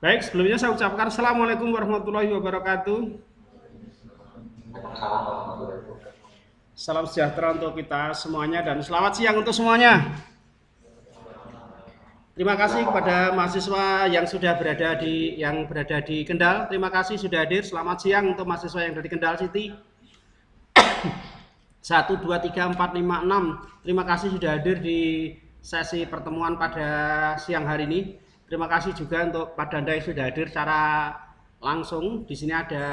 Baik, sebelumnya saya ucapkan Assalamualaikum warahmatullahi wabarakatuh. Salam sejahtera untuk kita semuanya dan selamat siang untuk semuanya. Terima kasih kepada mahasiswa yang sudah berada di Kendal. Terima kasih sudah hadir. Selamat siang untuk mahasiswa yang ada di Kendal City. 1, 2, 3, 4, 5, 6. Terima kasih sudah hadir di sesi pertemuan pada siang hari ini. Terima kasih juga untuk Pak Danda yang sudah hadir secara langsung. Di sini ada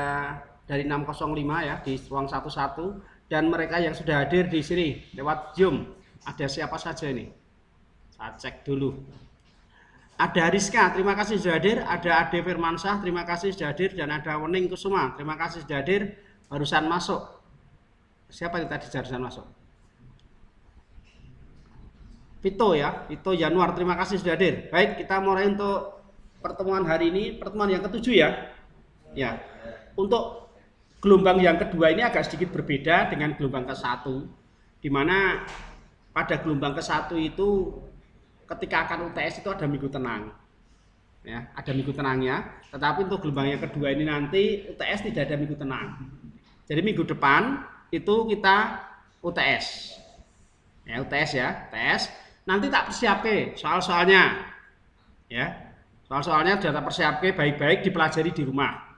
dari 605 ya di ruang 11 dan mereka yang sudah hadir di sini lewat Zoom. Ada siapa saja ini? Saya cek dulu. Ada Rizka, terima kasih sudah hadir. Ada Ade Firmansyah, terima kasih sudah hadir. Dan ada Wening Kusuma, terima kasih sudah hadir. Barusan masuk. Siapa yang tadi barusan masuk? Vito ya, Vito Januar, terima kasih sudah hadir. Baik, kita mulai untuk pertemuan hari ini, pertemuan yang ke-7 ya. Ya, untuk gelombang yang kedua ini agak sedikit berbeda dengan gelombang ke-1, di mana pada gelombang ke-1 itu ketika akan UTS itu ada minggu tenang, ya, ada minggu tenangnya. Tetapi untuk gelombang yang kedua ini nanti UTS tidak ada minggu tenang. Jadi minggu depan itu kita UTS, ya UTS ya, UTS. Nanti tak persiapke soal-soalnya, ya, soal-soalnya sudah tak persiapke baik-baik dipelajari di rumah.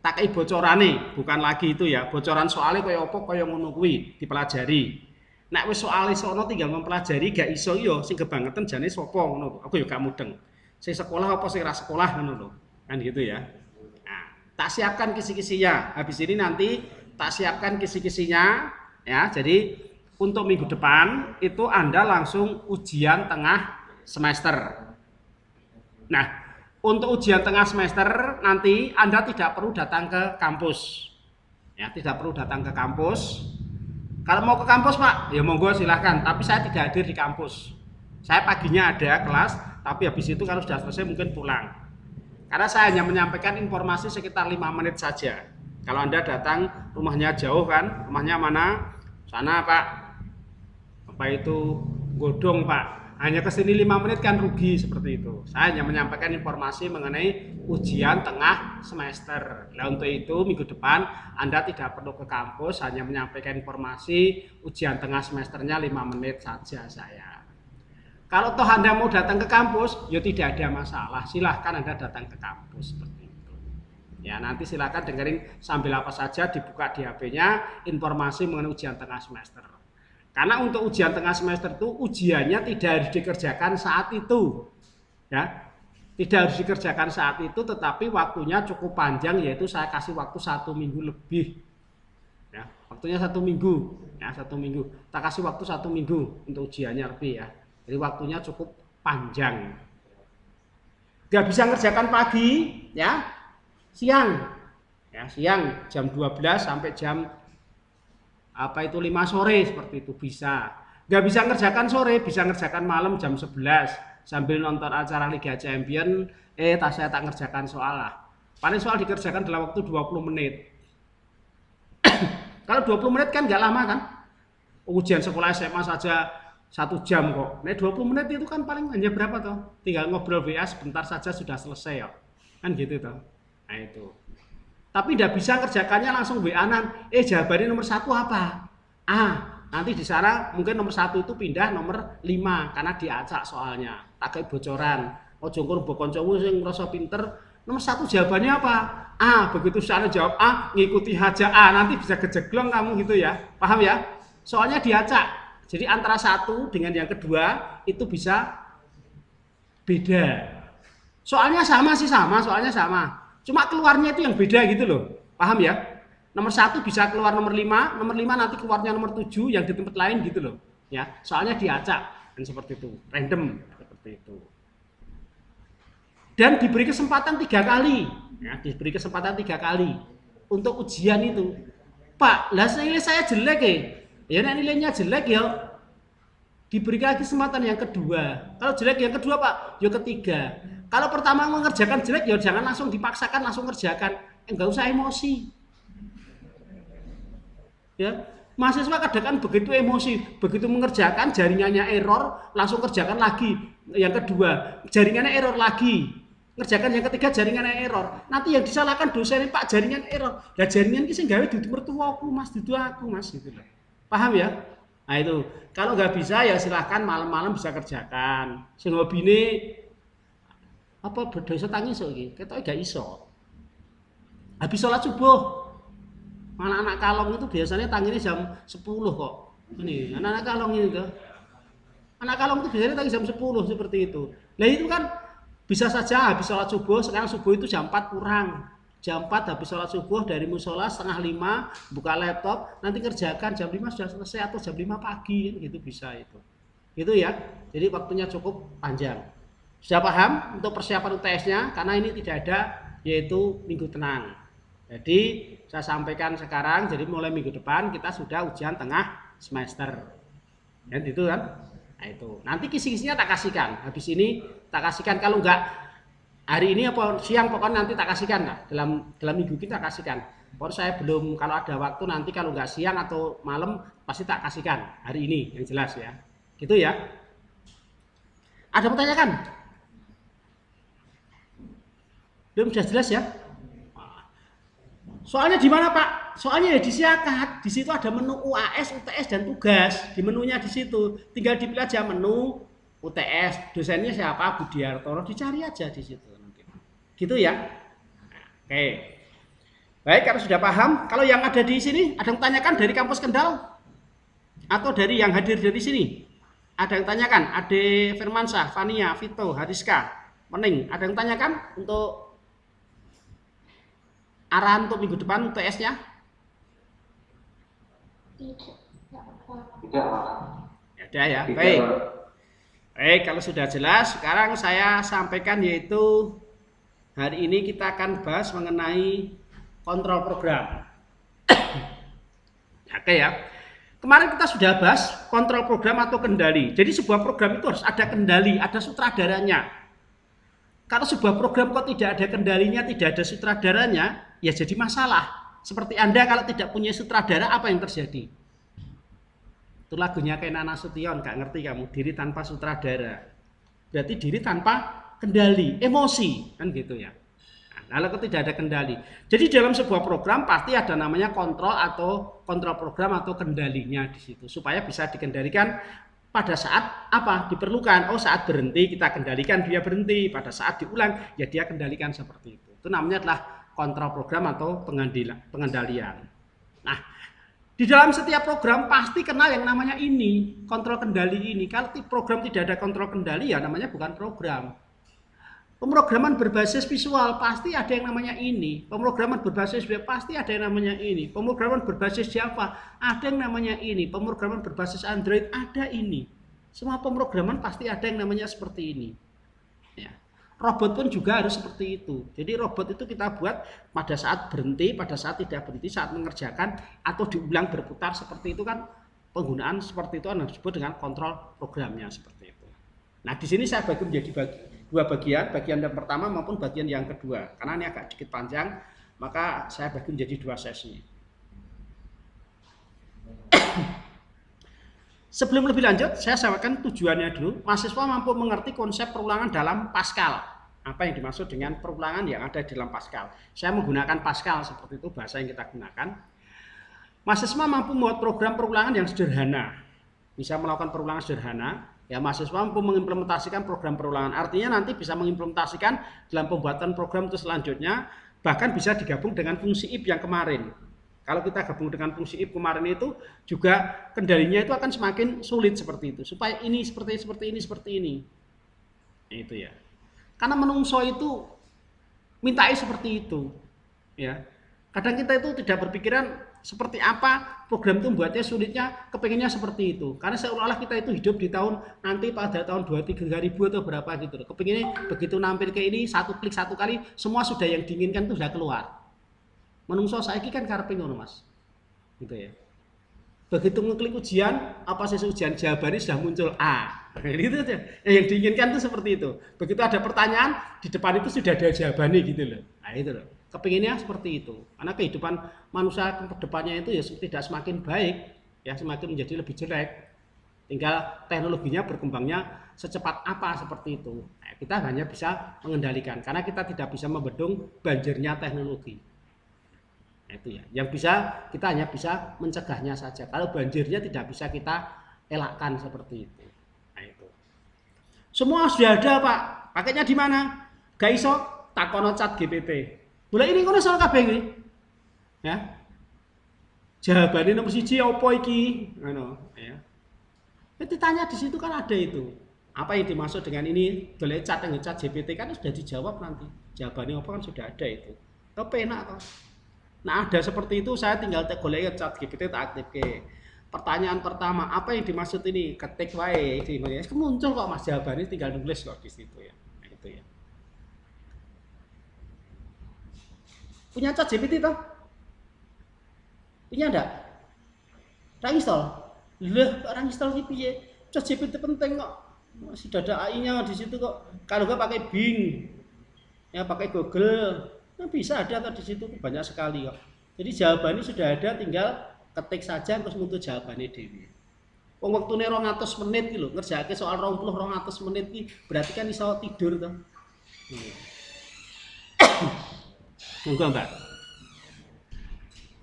Tak kei bocorane, bukan lagi itu ya, bocoran soalnya kaya apa kaya ngono kuwi dipelajari. Nek wis soal isono tinggal mempelajari gak iso yo sing kebangetan jane sapa ngono. Aku yo gak mudeng. Sing sekolah apa sing ra sekolah ngono lho. Kan gitu ya. Nah, tak siapkan kisi-kisinya. Habis ini nanti tak siapkan kisi-kisinya ya. Jadi untuk minggu depan itu Anda langsung ujian tengah semester. Nah, untuk ujian tengah semester nanti Anda tidak perlu datang ke kampus. Ya, tidak perlu datang ke kampus. Kalau mau ke kampus Pak, ya monggo silahkan. Tapi saya tidak hadir di kampus. Saya paginya ada kelas, tapi habis itu kalau sudah selesai mungkin pulang. Karena saya hanya menyampaikan informasi sekitar 5 menit saja. Kalau Anda datang rumahnya jauh kan, rumahnya mana? Sana Pak. Apa itu Godong Pak. Hanya kesini 5 menit kan rugi seperti itu. Saya hanya menyampaikan informasi mengenai ujian tengah semester. Nah untuk itu minggu depan Anda tidak perlu ke kampus, hanya menyampaikan informasi ujian tengah semesternya 5 menit saja saya. Kalau toh Anda mau datang ke kampus, ya tidak ada masalah. Silahkan Anda datang ke kampus seperti itu. Ya nanti silahkan dengerin sambil apa saja dibuka di HP-nya informasi mengenai ujian tengah semester. Karena untuk ujian tengah semester itu ujiannya tidak harus dikerjakan saat itu, ya, tidak harus dikerjakan saat itu, tetapi waktunya cukup panjang, yaitu saya kasih waktu 1 minggu lebih, ya, waktunya 1 minggu, ya 1 minggu, tak kasih waktu 1 minggu untuk ujiannya lebih ya, jadi waktunya cukup panjang. Gak bisa ngerjakan pagi, ya, siang, ya siang jam 12 sampai jam apa itu 5 sore seperti itu bisa. Nggak bisa ngerjakan sore, bisa ngerjakan malam jam 11 sambil nonton acara Liga Champion. Saya tak ngerjakan soal lah. Paling soal dikerjakan dalam waktu 20 menit. Kalau 20 menit kan nggak lama kan? Ujian sekolah SMA saja 1 jam kok. Nah 20 menit itu kan paling hanya berapa toh? Tinggal ngobrol WA sebentar saja sudah selesai ya. Kan gitu toh. Nah itu. Tapi tidak bisa kerjakannya langsung WA-an. Jawabannya nomor 1 apa? Nanti di sana mungkin nomor 1 itu pindah nomor 5 karena diacak soalnya. Tak kayak bocoran. Ojo nggo kancamu sing ngrasa pinter. Nomor 1 jawabannya apa? Begitu sana jawab A, ngikuti aja A. Nanti bisa kejeglong kamu gitu ya. Paham ya? Soalnya diacak. Jadi antara 1 dengan yang kedua itu bisa beda. Soalnya sama sih soalnya sama. Cuma keluarnya itu yang beda gitu loh. Paham ya? Nomor 1 bisa keluar nomor 5, nomor 5 nanti keluarnya nomor 7 yang di tempat lain gitu loh. Ya, soalnya diacak dan seperti itu, random seperti itu. Dan diberi kesempatan 3 kali. Ya, diberi kesempatan 3 kali untuk ujian itu. Pak, lah nilai saya jelek ya. Ya nilainya jelek ya. Diberi lagi kesempatan yang kedua. Kalau jelek yang kedua Pak, ya ketiga. Kalau pertama mengerjakan jelek ya jangan langsung dipaksakan langsung kerjakan. Enggak usah emosi. Ya, mahasiswa kadang kan begitu emosi, begitu mengerjakan jaringannya error, langsung kerjakan lagi. Yang kedua, jaringannya error lagi. Ngerjakan yang ketiga jaringan error. Nanti yang disalahkan dosen Pak jaringan error. Lah jaringan ki sing gawe dudu mertuaku Mas, dudu aku Mas gitu loh. Paham ya? Nah itu. Kalau nggak bisa ya silahkan malam-malam bisa kerjakan. Sing hobine apa berdosa tangis iki? Ketoke gak iso. Habis sholat subuh. Anak-anak kalong itu biasanya tanginya jam 10 kok. Ini anak-anak kalong ini tuh. Anak kalong itu biasanya tangis jam 10 seperti itu. Nah itu kan bisa saja habis sholat subuh, sekarang subuh itu jam 4 kurang. Jam 4 habis sholat subuh dari musola setengah 5, buka laptop, nanti kerjakan jam 5 sudah selesai atau jam 5 pagi, gitu bisa itu. Gitu ya, jadi waktunya cukup panjang. Sudah paham untuk persiapan UTS-nya? Karena ini tidak ada, yaitu minggu tenang. Jadi saya sampaikan sekarang, jadi mulai minggu depan kita sudah ujian tengah semester. Dan itu kan? Nah itu, nanti kisi-kisinya tak kasihkan. Habis ini tak kasihkan, kalau enggak hari ini apa siang pokoknya nanti tak kasihkan lah. Dalam minggu kita kasihkan. Pokoknya saya belum, kalau ada waktu nanti kalau enggak siang atau malam pasti tak kasihkan hari ini yang jelas ya. Gitu ya. Ada pertanyaan? Belum sudah jelas ya? Soalnya di mana Pak? Soalnya ya di Siakat. Di situ ada menu UAS, UTS dan tugas. Di menunya di situ. Tinggal dipilih aja menu UTS. Dosennya siapa? Budiartono. Dicari aja di situ. Gitu ya. Oke. Baik, kalau sudah paham. Kalau yang ada di sini, ada yang tanyakan dari kampus Kendal? Atau dari yang hadir dari sini? Ada yang tanyakan? Ade Firmansyah, Fania, Vito, Hariska, Mening. Ada yang tanyakan untuk arahan untuk minggu depan UTS-nya? Tidak. Ada ya. Baik. Baik, kalau sudah jelas, sekarang saya sampaikan yaitu hari ini kita akan bahas mengenai kontrol program. Oke ya. Kemarin kita sudah bahas kontrol program atau kendali. Jadi sebuah program itu harus ada kendali, ada sutradaranya. Kalau sebuah program kok tidak ada kendalinya, tidak ada sutradaranya, ya jadi masalah. Seperti Anda kalau tidak punya sutradara, apa yang terjadi? Itu lagunya kayak Nana Sution, gak ngerti kamu, diri tanpa sutradara. Berarti diri tanpa kendali, emosi, kan gitu ya. Nah, kalau tidak ada kendali. Jadi dalam sebuah program pasti ada namanya kontrol atau kontrol program atau kendalinya di situ. Supaya bisa dikendalikan pada saat apa diperlukan. Oh saat berhenti kita kendalikan dia berhenti. Pada saat diulang ya dia kendalikan seperti itu. Itu namanya adalah kontrol program atau pengendalian. Nah di dalam setiap program pasti kenal yang namanya ini. Kontrol kendali ini. Kalau program tidak ada kontrol kendali ya namanya bukan program. Pemrograman berbasis visual pasti ada yang namanya ini. Pemrograman berbasis web pasti ada yang namanya ini. Pemrograman berbasis Java ada yang namanya ini. Pemrograman berbasis Android ada ini. Semua pemrograman pasti ada yang namanya seperti ini. Ya. Robot pun juga harus seperti itu. Jadi robot itu kita buat pada saat berhenti, pada saat tidak berhenti, saat mengerjakan atau diulang berputar seperti itu kan penggunaan seperti itu disebut dengan kontrol programnya seperti itu. Nah di sini saya bagi menjadi dua bagian yang pertama maupun bagian yang kedua. Karena ini agak sedikit panjang, maka saya bagi menjadi dua sesi. Sebelum lebih lanjut, saya sampaikan tujuannya dulu. Mahasiswa mampu mengerti konsep perulangan dalam Pascal. Apa yang dimaksud dengan perulangan yang ada di dalam Pascal? Saya menggunakan Pascal seperti itu bahasa yang kita gunakan. Mahasiswa mampu membuat program perulangan yang sederhana. Bisa melakukan perulangan sederhana. Ya, mahasiswa mampu mengimplementasikan program perulangan. Artinya nanti bisa mengimplementasikan dalam pembuatan program itu selanjutnya, bahkan bisa digabung dengan fungsi if yang kemarin. Kalau kita gabung dengan fungsi if kemarin itu juga kendalinya itu akan semakin sulit seperti itu. Supaya ini seperti ini. Itu ya. Karena menungso itu mintai seperti itu. Ya. Kadang kita itu tidak berpikiran seperti apa program itu membuatnya sulitnya, kepengennya seperti itu. Karena seolah-olah kita itu hidup di tahun nanti pada tahun 2-3 ribu atau berapa gitu loh. Kepengennya begitu nampil ke ini, satu klik satu kali, semua sudah yang diinginkan itu sudah keluar. Menungso saiki kan karepe ngono Mas. Gitu ya. Begitu ngeklik ujian, apa sih ujian jawabannya sudah muncul A. Gitu aja. Yang diinginkan itu seperti itu. Begitu ada pertanyaan, di depan itu sudah ada jawabannya gitu loh. Nah itu loh. Kepinginnya seperti itu. Karena kehidupan manusia ke depannya itu ya tidak semakin baik, ya semakin menjadi lebih jelek. Tinggal teknologinya berkembangnya secepat apa seperti itu. Nah, kita hanya bisa mengendalikan karena kita tidak bisa membendung banjirnya teknologi. Nah, itu ya. Yang bisa kita hanya bisa mencegahnya saja. Kalau banjirnya tidak bisa kita elakkan seperti itu. Nah, itu. Semua sudah ada, Pak. Pakainya di mana? Gak iso takono chat GPT. Mulai ini kono soal kabeh iki. Ya. Jawabane nomor 1 apa iki? Ngono, ya. Ditanya di situ kan ada itu. Apa yang dimaksud dengan ini? Golek chat yang chat GPT kan sudah dijawab nanti. Jawabannya apa kan sudah ada itu. Kok penak toh. Nah, ada seperti itu saya tinggal golek chat GPT tak aktifke. Pertanyaan pertama, apa yang dimaksud ini? Ketik wae di Indonesia. Muncul kok Mas jawabannya tinggal nulis kok di situ ya. Nah, itu ya. Punya chat GPT toh? Punya enggak? Orang install. Lah, orang install iki piye? Chat GPT penting kok. Sudah ada AI-nya di situ kok. Kalau enggak pakai Bing. Ya pakai Google. Nah, bisa ada di situ banyak sekali kok. Jadi jawabannya sudah ada, tinggal ketik saja terus muncul jawabannya dewi. Wong wektune 200 menit iki lho, ngerjaake soal 200 menit iki berarti kan iso tidur to. Monggo, Mbak.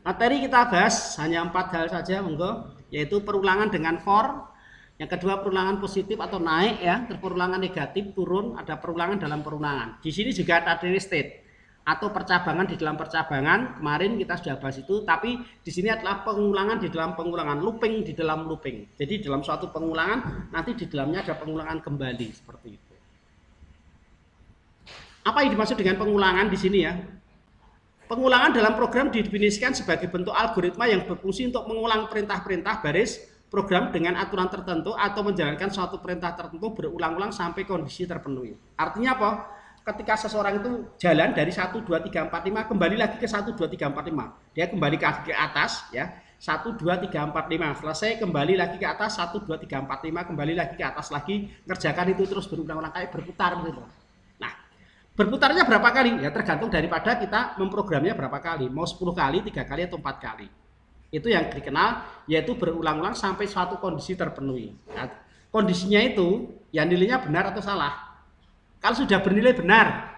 Materi kita bahas hanya 4 hal saja, monggo, yaitu perulangan dengan for, yang kedua perulangan positif atau naik ya, terus perulangan negatif turun, ada perulangan dalam perulangan. Di sini juga ada state atau percabangan di dalam percabangan. Kemarin kita sudah bahas itu, tapi di sini adalah pengulangan di dalam pengulangan, looping di dalam looping. Jadi dalam suatu pengulangan nanti di dalamnya ada pengulangan kembali seperti itu. Apa yang dimaksud dengan pengulangan di sini ya? Pengulangan dalam program didefinisikan sebagai bentuk algoritma yang berfungsi untuk mengulang perintah-perintah baris program dengan aturan tertentu atau menjalankan suatu perintah tertentu berulang-ulang sampai kondisi terpenuhi. Artinya apa? Ketika seseorang itu jalan dari 1, 2, 3, 4, 5 kembali lagi ke 1, 2, 3, 4, 5. Dia kembali ke atas ya. 1, 2, 3, 4, 5. Selesai kembali lagi ke atas 1, 2, 3, 4, 5 kembali lagi ke atas lagi, ngerjakan itu terus berulang-ulang kayak berputar gitu. Nah, berputarnya berapa kali? Ya tergantung daripada kita memprogramnya berapa kali. Mau 10 kali, 3 kali atau 4 kali. Itu yang dikenal yaitu berulang-ulang sampai suatu kondisi terpenuhi. Nah, kondisinya itu ya nilainya benar atau salah. Kalau sudah bernilai benar,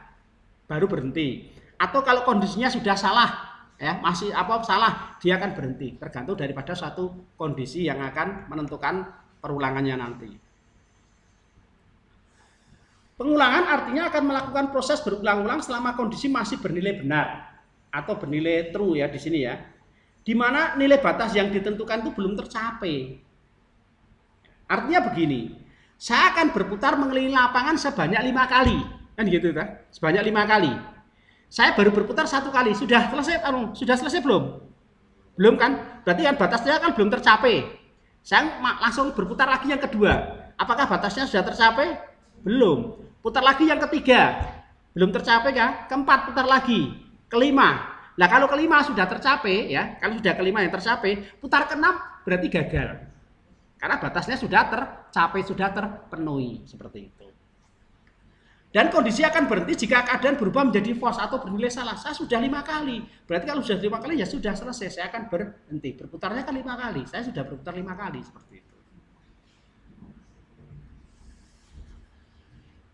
baru berhenti. Atau kalau kondisinya sudah salah, ya masih salah, dia akan berhenti. Tergantung daripada suatu kondisi yang akan menentukan perulangannya nanti. Pengulangan artinya akan melakukan proses berulang-ulang selama kondisi masih bernilai benar atau bernilai true ya di sini ya. Di mana nilai batas yang ditentukan itu belum tercapai. Artinya begini. Saya akan berputar mengelilingi lapangan sebanyak 5 kali, kan gitu kan? Sebanyak 5 kali. Saya baru berputar 1 kali, sudah selesai belum? Belum kan? Berarti kan batasnya kan belum tercapai. Saya langsung berputar lagi yang kedua. Apakah batasnya sudah tercapai? Belum. Putar lagi yang ketiga, belum tercapai kan? Keempat putar lagi, kelima. Nah kalau kelima sudah tercapai ya, kalau sudah kelima yang tercapai, putar keenam berarti gagal. Karena batasnya sudah tercapai, sudah terpenuhi seperti itu. Dan kondisi akan berhenti jika keadaan berubah menjadi false atau bernilai salah. Saya sudah 5 kali. Berarti kalau sudah 5 kali ya sudah selesai. Saya akan berhenti. Berputarnya kan 5 kali. Saya sudah berputar 5 kali seperti itu.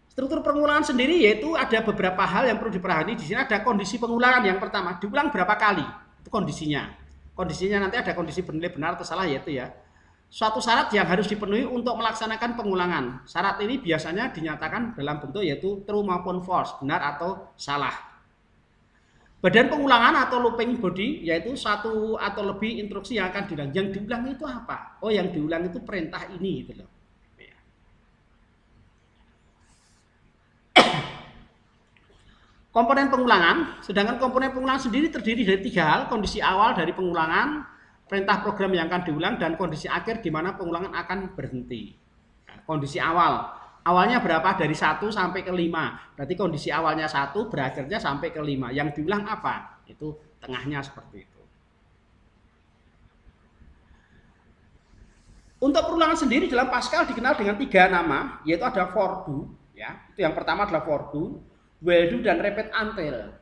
Struktur pengulangan sendiri yaitu ada beberapa hal yang perlu diperhatikan. Di sini ada kondisi pengulangan yang pertama. Diulang berapa kali? Itu kondisinya. Kondisinya nanti ada kondisi bernilai benar atau salah yaitu ya. Suatu syarat yang harus dipenuhi untuk melaksanakan pengulangan. Syarat ini biasanya dinyatakan dalam bentuk yaitu true maupun false, benar atau salah. Badan pengulangan atau looping body yaitu satu atau lebih instruksi yang akan diulang. Yang diulang itu apa? Oh, yang diulang itu perintah ini gitu loh. Komponen pengulangan, sedangkan komponen pengulangan sendiri terdiri dari 3 hal, kondisi awal dari pengulangan, perintah program yang akan diulang, dan kondisi akhir di mana pengulangan akan berhenti. Nah, kondisi awal, awalnya berapa? Dari 1 sampai ke 5. Berarti kondisi awalnya 1, berakhirnya sampai ke 5. Yang diulang apa? Itu tengahnya seperti itu. Untuk perulangan sendiri dalam Pascal dikenal dengan 3 nama, yaitu ada for do, ya. Itu yang pertama adalah for do, while do, dan repeat until.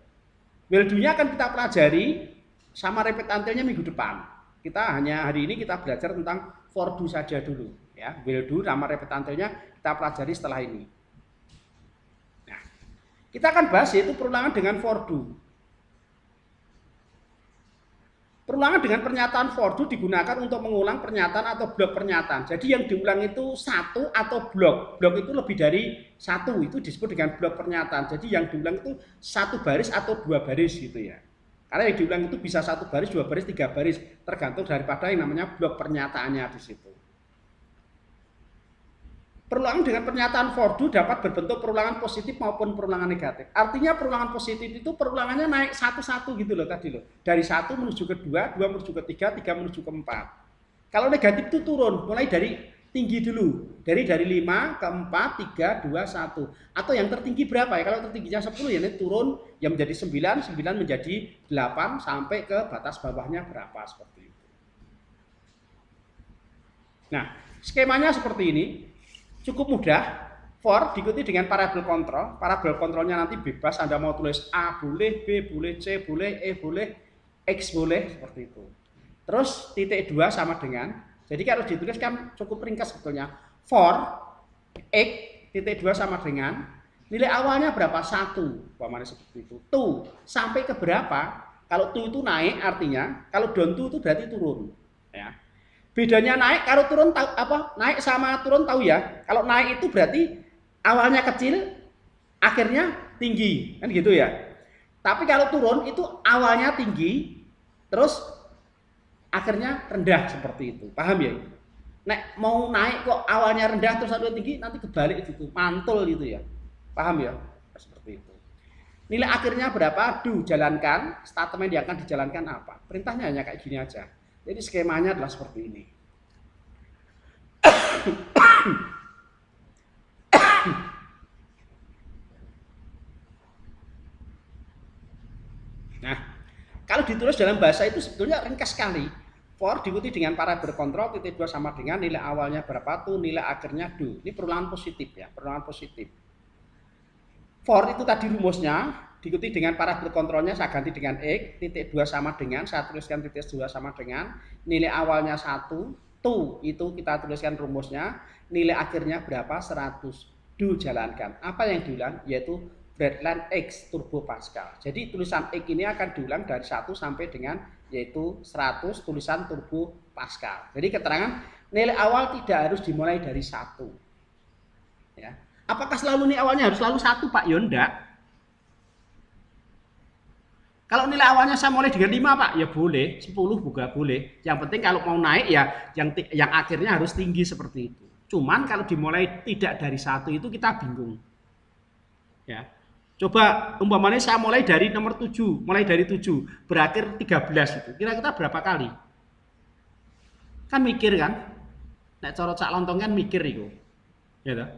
While do-nya akan kita pelajari sama repeat until-nya minggu depan. Kita hanya hari ini kita belajar tentang for do saja dulu ya. Will do nama repetantonya kita pelajari setelah ini. Nah, kita akan bahas yaitu perulangan dengan for do. Perulangan dengan pernyataan for do digunakan untuk mengulang pernyataan atau blok pernyataan. Jadi yang diulang itu satu atau blok. Blok itu lebih dari satu, itu disebut dengan blok pernyataan. Jadi yang diulang itu satu baris atau dua baris gitu ya. Karena yang diulang itu bisa satu baris, dua baris, tiga baris, tergantung daripada yang namanya blok pernyataannya di situ. Perulangan dengan pernyataan for do dapat berbentuk perulangan positif maupun perulangan negatif. Artinya perulangan positif itu perulangannya naik satu-satu gitu loh tadi loh. Dari satu menuju ke dua, dua menuju ke tiga, tiga menuju ke empat. Kalau negatif itu turun, mulai dari tinggi dulu. Dari 5 ke 4, 3, 2, 1. Atau yang tertinggi berapa ya? Kalau tertingginya 10 ya ini turun yang menjadi 9, 9 menjadi 8 sampai ke batas bawahnya berapa seperti itu. Nah, skemanya seperti ini. Cukup mudah. For diikuti dengan parabel kontrol. Parabel kontrolnya nanti bebas, Anda mau tulis A boleh, B boleh, C boleh, E boleh, X boleh seperti itu. Terus titik 2 sama dengan, jadi kalau ditulis kan cukup ringkas sebetulnya. For X titik 2 sama dengan nilai awalnya berapa? 1. Umpamanya seperti itu. To sampai ke berapa? Kalau to itu naik artinya, kalau down to itu berarti turun. Ya. Bedanya naik, kalau turun tahu apa? Naik sama turun tahu ya. Kalau naik itu berarti awalnya kecil, akhirnya tinggi, kan gitu ya. Tapi kalau turun itu awalnya tinggi, terus akhirnya rendah seperti itu. Paham ya? Nek mau naik kok awalnya rendah terus akhirnya tinggi, nanti kebalik gitu, mantul gitu ya. Paham ya? Seperti itu. Nilai akhirnya berapa? Do, jalankan. Statement yang akan dijalankan apa? Perintahnya hanya kayak gini aja. Jadi skemanya adalah seperti ini. Nah, kalau ditulis dalam bahasa itu sebetulnya ringkas sekali. For diikuti dengan parabel kontrol, titik 2 sama dengan nilai awalnya berapa tuh, nilai akhirnya do. Ini perulangan positif ya, perulangan positif. For itu tadi rumusnya, diikuti dengan parabel kontrolnya saya ganti dengan X, titik 2 sama dengan, saya tuliskan titik 2 sama dengan, nilai awalnya 1, to itu kita tuliskan rumusnya, nilai akhirnya berapa, 100. Do jalankan. Apa yang diulang? Yaitu Breadline X Turbo Pascal. Jadi tulisan X ini akan diulang dari 1 sampai dengan yaitu 100 tulisan Turbo Pascal. Jadi keterangan nilai awal tidak harus dimulai dari 1. Ya. Apakah selalu nilai awalnya harus selalu 1 Pak? Ya enggak. Kalau nilai awalnya saya mulai dengan 5 Pak, ya boleh, 10 juga boleh. Yang penting kalau mau naik ya yang akhirnya harus tinggi seperti itu. Cuman kalau dimulai tidak dari 1 itu kita bingung. Ya. Coba umpamanya saya mulai dari nomor 7, mulai dari 7, berakhir 13 itu. Kira-kira berapa kali? Kan mikir kan? Nek cara cak lontong kan mikir itu. Ya toh?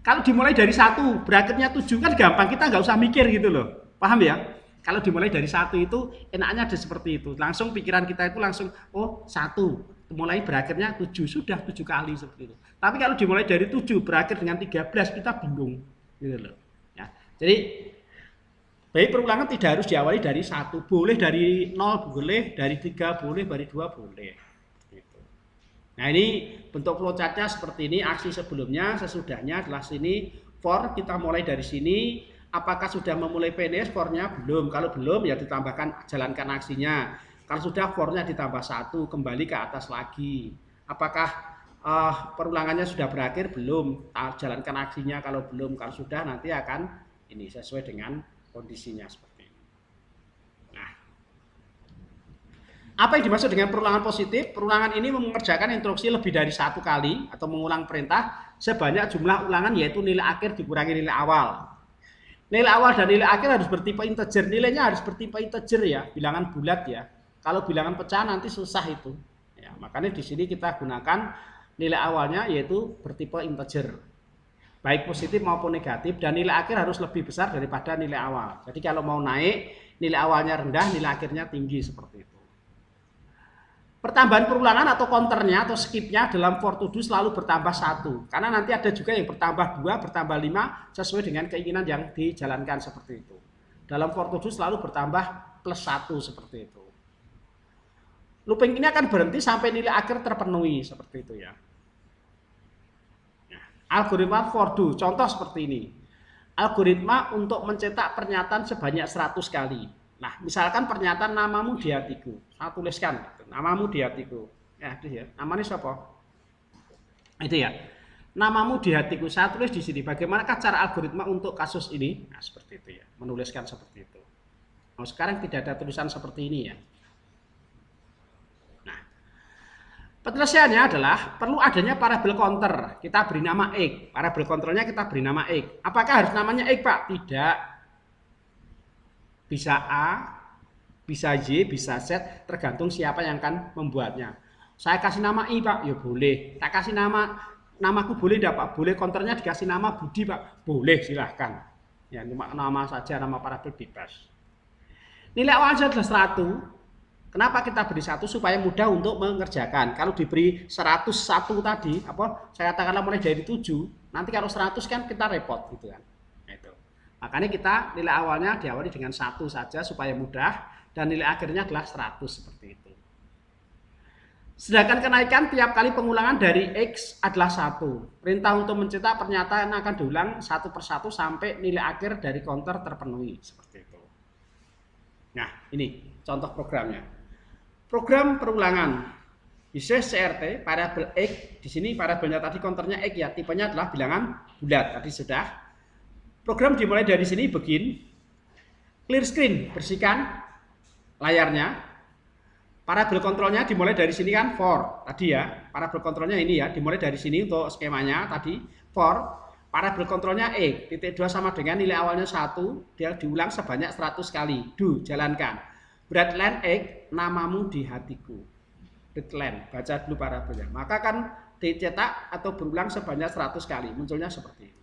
Kalau dimulai dari 1, berakhirnya 7 kan gampang, kita nggak usah mikir gitu loh. Paham ya? Kalau dimulai dari 1 itu enaknya ada seperti itu. Langsung pikiran kita itu langsung, oh 1, mulai berakhirnya 7, sudah 7 kali seperti itu. Tapi kalau dimulai dari 7, berakhir dengan 13, kita bingung. Gitu loh. Ya. Jadi baik perulangan tidak harus diawali dari 1, boleh dari 0 boleh, dari 3 boleh, dari 2 boleh. Gitu. Nah ini bentuk flowchartnya seperti ini, aksi sebelumnya, sesudahnya adalah sini, for kita mulai dari sini, apakah sudah memulai finish for-nya? Belum, kalau belum ya ditambahkan jalankan aksinya, kalau sudah for-nya ditambah 1, kembali ke atas lagi, apakah perulangannya sudah berakhir? Belum, jalankan aksinya kalau belum, kalau sudah nanti akan ini sesuai dengan kondisinya seperti ini. Nah, apa yang dimaksud dengan perulangan positif? Perulangan ini mengerjakan instruksi lebih dari 1 kali atau mengulang perintah sebanyak jumlah ulangan yaitu nilai akhir dikurangi nilai awal. Nilai awal dan nilai akhir harus bertipe integer, nilainya harus bertipe integer ya, bilangan bulat ya. Kalau bilangan pecah nanti susah itu. Ya, makanya di sini kita gunakan nilai awalnya yaitu bertipe integer, baik positif maupun negatif, dan nilai akhir harus lebih besar daripada nilai awal. Jadi kalau mau naik, nilai awalnya rendah, nilai akhirnya tinggi seperti itu. Pertambahan perulangan atau counternya atau skipnya dalam for to do selalu bertambah 1, karena nanti ada juga yang bertambah 2, bertambah 5 sesuai dengan keinginan yang dijalankan seperti itu. Dalam for to do selalu bertambah plus 1 seperti itu. Looping ini akan berhenti sampai nilai akhir terpenuhi seperti itu ya. Algoritma for do, contoh seperti ini. Algoritma untuk mencetak pernyataan sebanyak 100 kali. Nah, misalkan pernyataan namamu di hatiku. Saya tuliskan, namamu di hatiku. Ya, itu ya. Namanya siapa? Itu ya. Namamu di hatiku. Saya tulis di sini. Bagaimanakah cara algoritma untuk kasus ini? Nah, seperti itu ya. Menuliskan seperti itu. Nah, sekarang tidak ada tulisan seperti ini ya. Penyelesaiannya adalah perlu adanya variabel counter. Kita beri nama X. Variabel counternya kita beri nama X. Apakah harus namanya X, Pak? Tidak. Bisa A, bisa Y, bisa Z, tergantung siapa yang akan membuatnya. Saya kasih nama I, Pak, ya boleh. Tak kasih namaku boleh tidak, Pak? Boleh counternya dikasih nama Budi, Pak? Boleh, silahkan. Ya, cuma nama saja, nama variabel bebas. Nilai awalnya adalah 100. Kenapa kita beri 1 supaya mudah untuk mengerjakan. Kalau diberi 101 tadi, saya katakanlah mulai dari 7, nanti kalau 100 kan kita repot gitu kan. Nah, itu. Makanya kita nilai awalnya diawali dengan 1 saja supaya mudah dan nilai akhirnya adalah 100 seperti itu. Sedangkan kenaikan tiap kali pengulangan dari X adalah 1. Perintah untuk mencetak pernyataan akan diulang satu persatu sampai nilai akhir dari counter terpenuhi seperti itu. Nah, ini contoh programnya. Program perulangan bisa CRT variabel X, di sini variabelnya tadi counternya X ya, tipenya adalah bilangan bulat tadi sudah. Program dimulai dari sini begin, clear screen, bersihkan layarnya. Variabel kontrolnya dimulai dari sini kan for tadi ya, variabel kontrolnya ini ya, dimulai dari sini untuk skemanya tadi for. Variabel kontrolnya X, titik 2 sama dengan nilai awalnya 1, dia diulang sebanyak 100 kali. Do, jalankan. Breadline X, namamu di hatiku. Breadline, baca dulu parabelnya. Maka kan dicetak atau berulang sebanyak 100 kali. Munculnya seperti ini.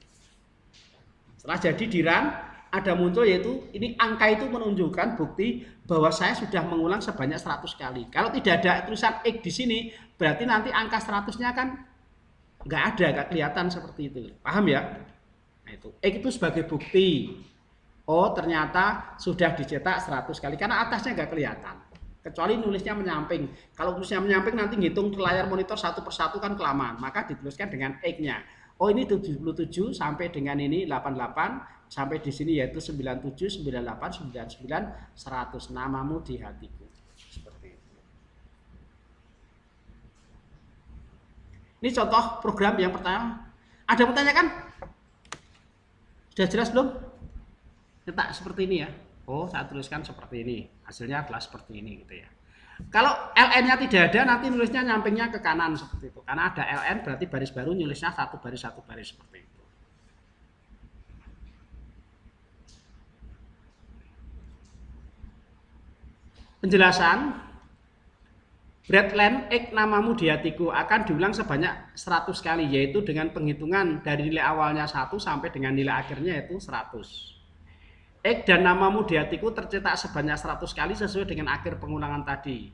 Setelah jadi di run, ada muncul yaitu ini angka itu menunjukkan bukti bahwa saya sudah mengulang sebanyak 100 kali. Kalau tidak ada tulisan X di sini, berarti nanti angka 100-nya kan nggak ada, nggak kelihatan seperti itu. Paham ya? Nah, itu X itu sebagai bukti. Oh, ternyata sudah dicetak 100 kali karena atasnya nggak kelihatan. Kecuali nulisnya menyamping. Kalau tulisnya menyamping nanti ngitung ke layar monitor satu persatu kan kelamaan. Maka dituliskan dengan X-nya. Oh, ini 77 sampai dengan ini 88 sampai di sini yaitu 97, 98, 99, 100. Namamu di hatiku. Seperti itu. Ini contoh program yang pertama. Ada yang bertanyakan? Sudah jelas belum? Cetak seperti ini ya. Oh, saya tuliskan seperti ini. Hasilnya adalah seperti ini gitu ya. Kalau ln-nya tidak ada, nanti nulisnya nyampingnya ke kanan seperti itu. Karena ada ln berarti baris baru nulisnya satu baris seperti itu. Penjelasan. Breadline X namamu di hatiku akan diulang sebanyak 100 kali, yaitu dengan penghitungan dari nilai awalnya 1 sampai dengan nilai akhirnya yaitu 100. X dan namamu di hatiku tercetak sebanyak 100 kali sesuai dengan akhir pengulangan tadi.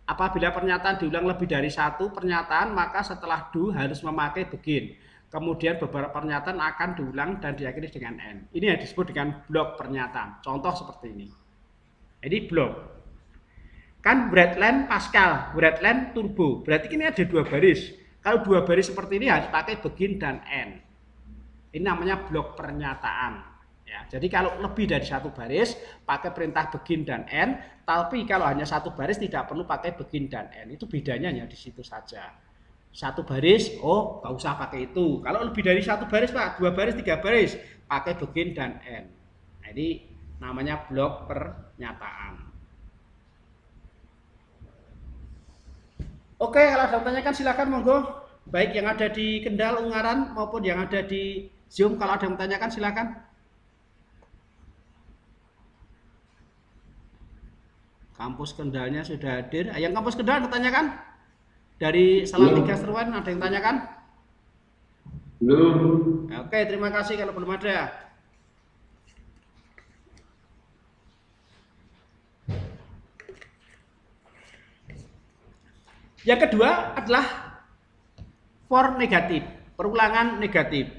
Apabila pernyataan diulang lebih dari 1 pernyataan, maka setelah do harus memakai begin. Kemudian beberapa pernyataan akan diulang dan diakhiri dengan N. Ini yang disebut dengan blok pernyataan. Contoh seperti ini. Ini blok. Kan breadline Pascal, breadline turbo. Berarti ini ada 2 baris. Kalau 2 baris seperti ini harus pakai begin dan N. Ini namanya blok pernyataan. Ya, jadi kalau lebih dari 1 baris pakai perintah begin dan N, tapi kalau hanya 1 baris tidak perlu pakai begin dan N. Itu bedanya ya di situ saja. 1 baris, oh nggak usah pakai itu. Kalau lebih dari 1 baris Pak, 2 baris, 3 baris, pakai begin dan N. Nah, ini namanya blok pernyataan. Oke, kalau ada pertanyaan silakan monggo. Baik yang ada di Kendal, Ungaran maupun yang ada di Zoom, kalau ada yang bertanyakan silakan. Kampus Kendalnya sudah hadir. Yang kampus Kendal bertanyakan? Dari Salatiga Seruan ada yang tanyakan? Belum. Oke, terima kasih kalau belum ada. Yang kedua adalah for negatif, perulangan negatif.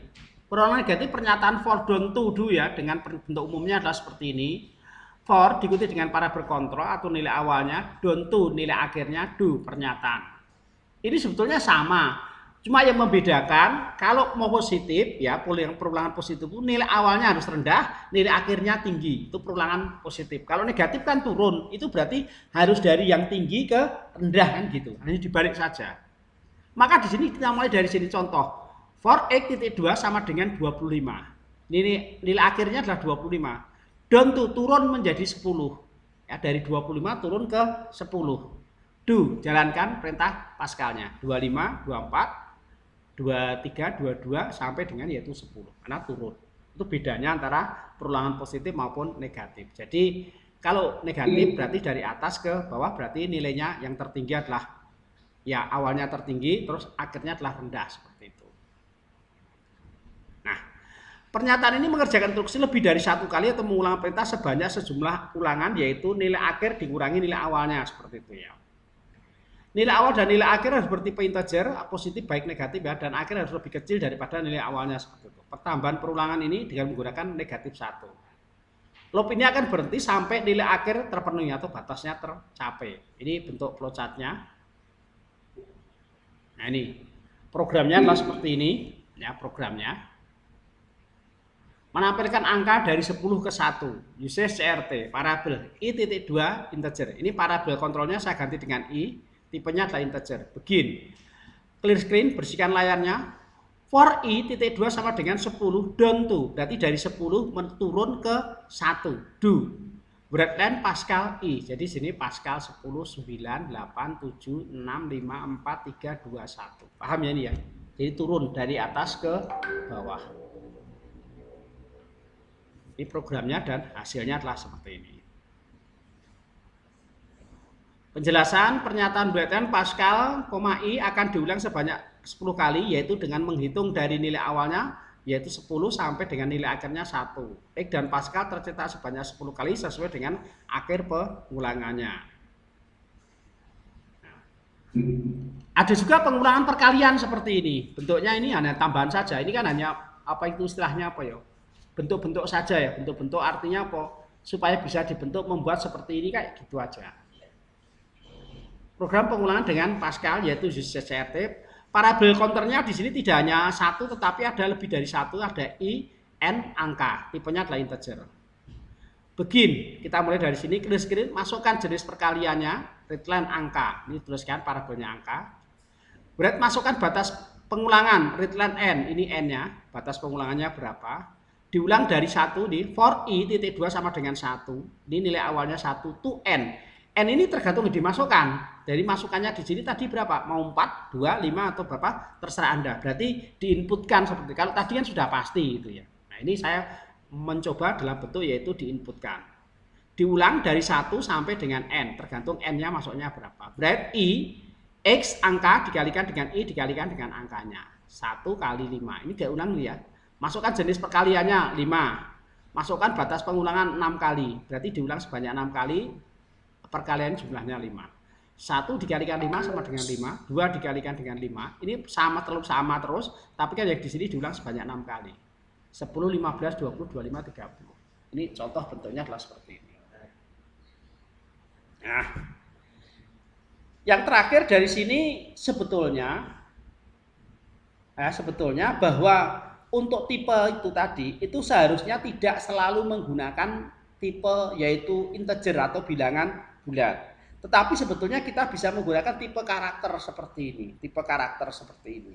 Perulangan negatif pernyataan for don't to do ya, dengan bentuk umumnya adalah seperti ini. for diikuti dengan parabel kontrol atau nilai awalnya, don to nilai akhirnya, do pernyataan. Ini sebetulnya sama. Cuma yang membedakan kalau mau positif ya perulangan positif itu nilai awalnya harus rendah, nilai akhirnya tinggi. Itu perulangan positif. Kalau negatif kan turun. Itu berarti harus dari yang tinggi ke rendah kan gitu. Hanya dibalik saja. Maka di sini kita mulai dari sini contoh. For x.2 sama dengan 25. Nilai akhirnya adalah 25. Down to turun menjadi 10. Ya, dari 25 turun ke 10. Do jalankan perintah Pascalnya. 25, 24 23, 22 sampai dengan yaitu 10 karena turun. Itu bedanya antara perulangan positif maupun negatif. Jadi kalau negatif berarti dari atas ke bawah berarti nilainya yang tertinggi adalah ya awalnya tertinggi terus akhirnya telah rendah seperti itu. Nah, pernyataan ini mengerjakan instruksi lebih dari satu kali atau mengulang perintah sebanyak sejumlah ulangan yaitu nilai akhir dikurangi nilai awalnya seperti itu ya. Nilai awal dan nilai akhir harus bertipe integer, positif baik negatif ya, dan akhir harus lebih kecil daripada nilai awalnya seperti itu. Pertambahan perulangan ini dengan menggunakan negatif 1. Loop ini akan berhenti sampai nilai akhir terpenuhi atau batasnya tercapai. Ini bentuk flowchartnya. Nah ini programnya adalah seperti ini ya programnya. Menampilkan angka dari 10 ke 1. Uses CRT, parabel i.2 integer. Ini parabel kontrolnya saya ganti dengan i. Tipenya adalah integer. Begin. Clear screen, bersihkan layarnya. For i.2 sama dengan 10 down to. Berarti dari 10 turun ke 1. Do. Breadline Pascal i. Jadi sini Pascal 10, 9, 8, 7, 6, 5, 4, 3, 2, 1. Paham ya ini ya? Jadi turun dari atas ke bawah. Ini programnya dan hasilnya adalah seperti ini. Penjelasan pernyataan breadline Pascal, i akan diulang sebanyak 10 kali yaitu dengan menghitung dari nilai awalnya yaitu 10 sampai dengan nilai akhirnya 1. X dan Pascal tercetak sebanyak 10 kali sesuai dengan akhir pengulangannya. Ada juga pengulangan perkalian seperti ini. Bentuknya ini hanya tambahan saja. Ini kan hanya apa itu istilahnya apa ya? Bentuk-bentuk saja ya. Bentuk-bentuk artinya apa? Supaya bisa dibentuk membuat seperti ini kayak gitu aja. Program pengulangan dengan Pascal yaitu CRT. Parabel counternya di sini tidak hanya satu tetapi ada lebih dari satu, ada i, n angka. Tipenya adalah integer. Begin, kita mulai dari sini, clear screen, masukkan jenis perkaliannya, readline angka. Ini tuliskan parabelnya angka. Berat masukkan batas pengulangan, readline n, ini n-nya, batas pengulangannya berapa. Diulang dari 1 di for i.2 sama dengan 1. Ini nilai awalnya 1 to n. N ini tergantung dimasukkan. Jadi masukannya di sini tadi berapa? Mau 4, 2, 5 atau berapa? Terserah Anda. Berarti diinputkan seperti kalau tadi kan sudah pasti itu ya. Nah, ini saya mencoba dalam bentuk yaitu diinputkan. Diulang dari 1 sampai dengan n, tergantung n-nya masuknya berapa. Berarti x angka dikalikan dengan i dikalikan dengan angkanya. 1 kali 5. Ini diulang ya. Masukkan jenis perkaliannya 5. Masukkan batas pengulangan 6 kali. Berarti diulang sebanyak 6 kali. Perkalian jumlahnya 5. 1 dikalikan 5 sama dengan 5, 2 dikalikan dengan 5. Ini sama terus, tapi kan yang di sini diulang sebanyak 6 kali. 10, 15, 20, 25, 30. Ini contoh bentuknya adalah seperti ini. Nah, yang terakhir dari sini sebetulnya bahwa untuk tipe itu tadi itu seharusnya tidak selalu menggunakan tipe yaitu integer atau bilangan bulat. Tetapi sebetulnya kita bisa menggunakan tipe karakter seperti ini. Tipe karakter seperti ini.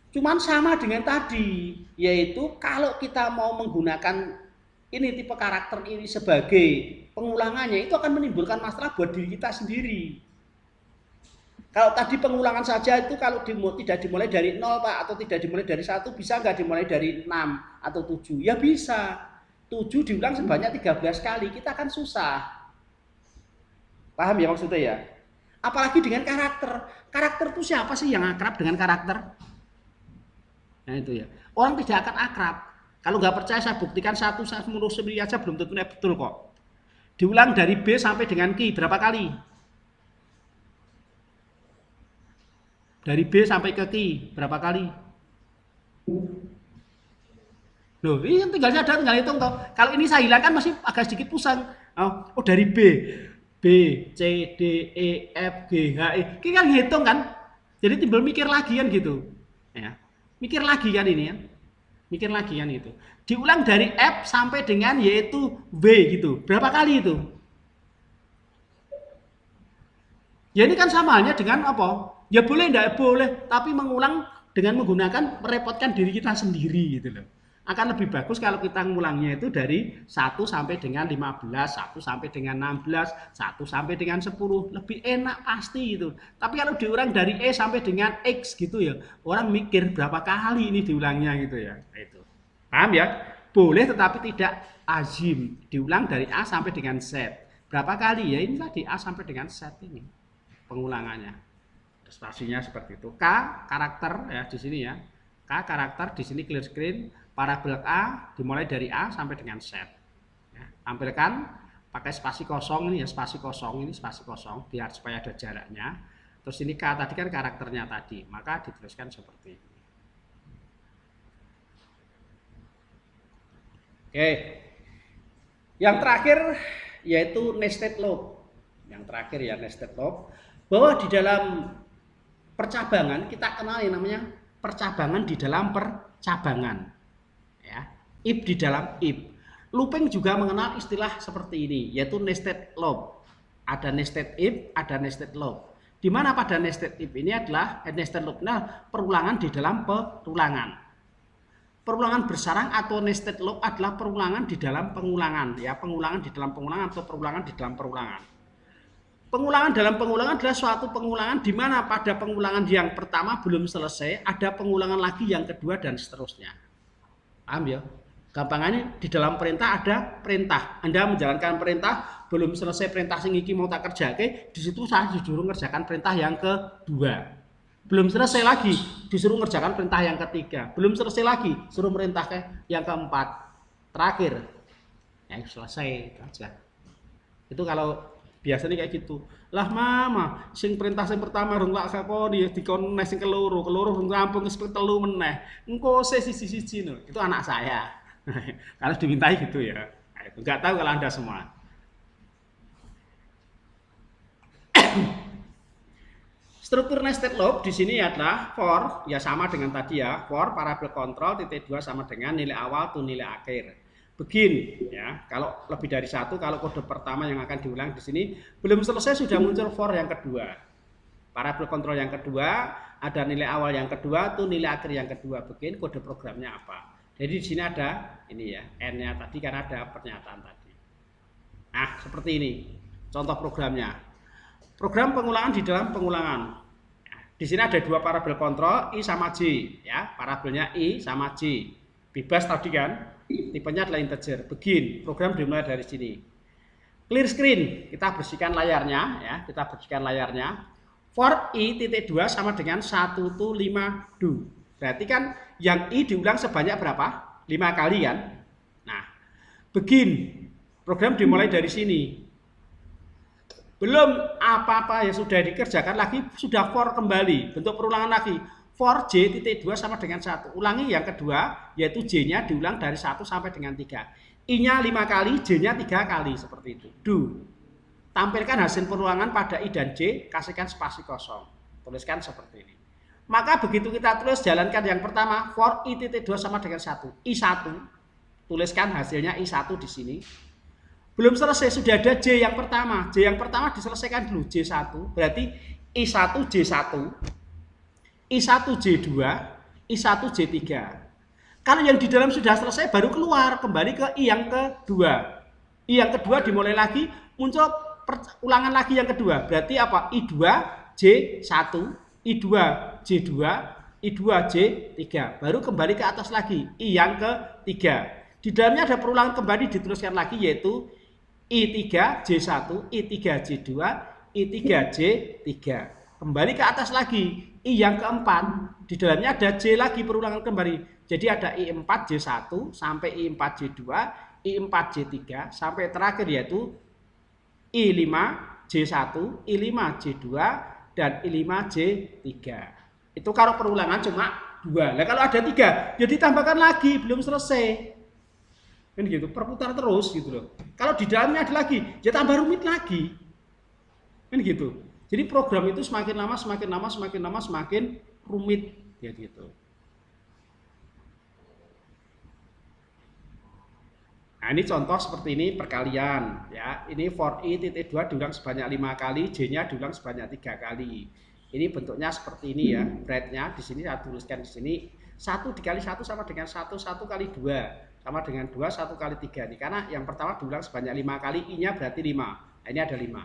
Cuman sama dengan tadi. Yaitu kalau kita mau menggunakan ini tipe karakter ini sebagai pengulangannya. Itu akan menimbulkan masalah buat diri kita sendiri. Kalau tadi pengulangan saja itu kalau tidak dimulai dari 0 Pak. Atau tidak dimulai dari 1. Bisa nggak dimulai dari 6 atau 7? Ya bisa. 7 diulang sebanyak 13 kali. Kita akan susah. Paham ya maksudnya ya? Apalagi dengan karakter. Karakter itu siapa sih yang akrab dengan karakter? Nah itu ya. Orang tidak akan akrab. Kalau nggak percaya saya buktikan satu menurut sendiri aja belum tentunya betul kok. Diulang dari B sampai dengan Q berapa kali? Dari B sampai ke Q berapa kali? Loh, ini tinggal sadar, tinggal hitung toh. Kalau ini saya hilangkan masih agak sedikit pusing. Oh, dari B, B, C, D, E, F, G, H, I. Ini kan ngitung kan. Jadi timbul mikir lagi kan gitu. Ya. Mikir lagi kan ini ya. Mikir lagi kan itu. Diulang dari F sampai dengan yaitu W gitu. Berapa kali itu? Ya ini kan sama halnya dengan apa? Ya boleh enggak boleh, tapi mengulang dengan menggunakan merepotkan diri kita sendiri gitu loh. Akan lebih bagus kalau kita ngulangnya itu dari 1 sampai dengan 15, 1 sampai dengan 16, 1 sampai dengan 10. Lebih enak pasti gitu. Tapi kalau diulang dari E sampai dengan X gitu ya, orang mikir berapa kali ini diulangnya gitu ya. Itu. Paham ya? Boleh tetapi tidak azim. Diulang dari A sampai dengan Z. Berapa kali ya? Ini tadi A sampai dengan Z ini pengulangannya. Spasinya seperti itu. K karakter ya di sini ya. K karakter di sini clear screen. Parabel A dimulai dari A sampai dengan Z. Ya, tampilkan pakai spasi kosong ini ya, spasi kosong ini spasi kosong biar supaya ada jaraknya. Terus ini K tadi kan karakternya tadi, maka dituliskan seperti ini. Oke. Yang terakhir yaitu nested loop. Yang terakhir ya nested loop. Bahwa di dalam percabangan kita kenal yang namanya percabangan di dalam percabangan. Ya, if di dalam if. Looping juga mengenal istilah seperti ini, yaitu nested loop. Ada nested if, ada nested loop. Di mana pada nested if ini adalah nested loop, nah perulangan di dalam perulangan. Perulangan bersarang atau nested loop adalah perulangan di dalam pengulangan, ya pengulangan di dalam pengulangan atau perulangan di dalam perulangan. Pengulangan dalam pengulangan adalah suatu pengulangan di mana pada pengulangan yang pertama belum selesai, ada pengulangan lagi yang kedua dan seterusnya. Paham ya? Gampangannya di dalam perintah ada perintah. Anda menjalankan perintah, belum selesai perintah sing iki mau tak kerjake, di situ saya disuruh ngerjakan perintah yang kedua. Belum selesai lagi, disuruh ngerjakan perintah yang ketiga. Belum selesai lagi, suruh merintah ke yang keempat. Terakhir. Ya selesai itu aja. Itu kalau biasanya kayak gitu. Lah mama, sing perintah sing pertama rung tak sakoni dikon sing keloro rung rampung wis telu meneh. Engko siji-siji no. Itu anak saya. Kalau dimintai gitu ya. Nah, itu enggak tahu kalau Anda semua. Struktur nested loop di sini adalah for, ya sama dengan tadi ya. For parabel kontrol titik 2 sama dengan nilai awal to nilai akhir. Begin ya, kalau lebih dari satu, kalau kode pertama yang akan diulang di sini belum selesai sudah muncul for yang kedua. Parabel kontrol yang kedua, ada nilai awal yang kedua, tuh nilai akhir yang kedua. Begin kode programnya apa? Jadi di sini ada ini ya, n-nya tadi kan ada pernyataan tadi. Nah, seperti ini contoh programnya. Program pengulangan di dalam pengulangan. Di sini ada dua parabel kontrol I sama J ya, parabelnya I sama J. Bebas tadi kan? Tipenya adalah integer. Begin, program dimulai dari sini. Clear screen, kita bersihkan layarnya ya, kita bersihkan layarnya. For I titik 2 sama dengan 1 to 5 do. Berarti kan yang I diulang sebanyak berapa? 5 kali kan? Nah, begin, program dimulai dari sini. Belum apa-apa yang sudah dikerjakan lagi, sudah for kembali, bentuk perulangan lagi. For J titik 2 sama dengan 1. Ulangi yang kedua, yaitu J-nya diulang dari 1 sampai dengan 3. I-nya 5 kali, J-nya 3 kali, seperti itu. Do. Tampilkan hasil perulangan pada I dan J, kasihkan spasi kosong. Tuliskan seperti ini. Maka begitu kita tulis, jalankan yang pertama, for I titik 2 sama dengan 1. I1, tuliskan hasilnya I1 di sini. Belum selesai, sudah ada J yang pertama. J yang pertama diselesaikan dulu, J1. Berarti I1 J1. I1 J2, I1 J3. Kalau yang di dalam sudah selesai baru keluar, kembali ke I yang kedua. I yang kedua dimulai lagi, muncul ulangan lagi yang kedua. Berarti apa? I2 J1, I2 J2, I2 J3. Baru kembali ke atas lagi, I yang ketiga. Di dalamnya ada perulangan kembali dituliskan lagi yaitu I3 J1, I3 J2, I3 J3. Kembali ke atas lagi, I yang keempat, di dalamnya ada J lagi perulangan kembali. Jadi ada I4 J1 sampai I4 J2, I4 J3 sampai terakhir yaitu I5 J1, I5 J2 dan I5 J3. Itu kalau perulangan cuma 2. Nah kalau ada 3, ya ditambahkan lagi, belum selesai. Kan gitu, perputar terus gitu loh. Kalau di dalamnya ada lagi, ya tambah rumit lagi. Kan gitu. Jadi program itu semakin lama, semakin rumit. Ya gitu. Nah ini contoh seperti ini perkalian ya. Ini for i titik 2 diulang sebanyak 5 kali, j-nya diulang sebanyak 3 kali. Ini bentuknya seperti ini ya. Bracketnya di sini saya tuliskan di sini 1 dikali 1 sama dengan 1 kali 2 sama dengan 2 1 kali 3 nih. Karena yang pertama diulang sebanyak 5 kali, i-nya berarti 5. Nah, ini ada 5.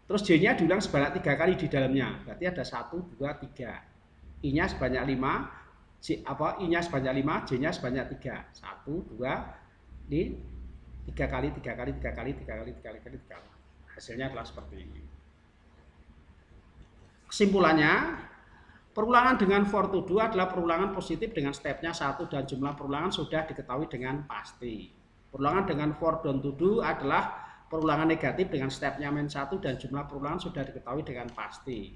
Terus j-nya diulang sebanyak 3 kali di dalamnya. Berarti ada 1 2 3. I-nya sebanyak 5, i-nya sebanyak 5, j-nya sebanyak 3. 1 2 di 3 kali. Hasilnya adalah seperti ini. Kesimpulannya, perulangan dengan for to do adalah perulangan positif dengan stepnya 1 dan jumlah perulangan sudah diketahui dengan pasti. Perulangan dengan for don't to do adalah perulangan negatif dengan stepnya -1 dan jumlah perulangan sudah diketahui dengan pasti.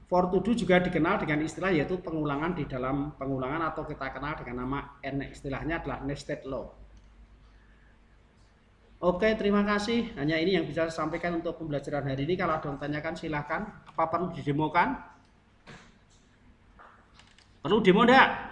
For to do juga dikenal dengan istilah yaitu pengulangan di dalam pengulangan atau kita kenal dengan nama N, istilahnya adalah nested law. Oke, terima kasih. Hanya ini yang bisa saya sampaikan untuk pembelajaran hari ini. Kalau ada yang tanyakan silahkan. Apa perlu didemokan? Perlu demo enggak?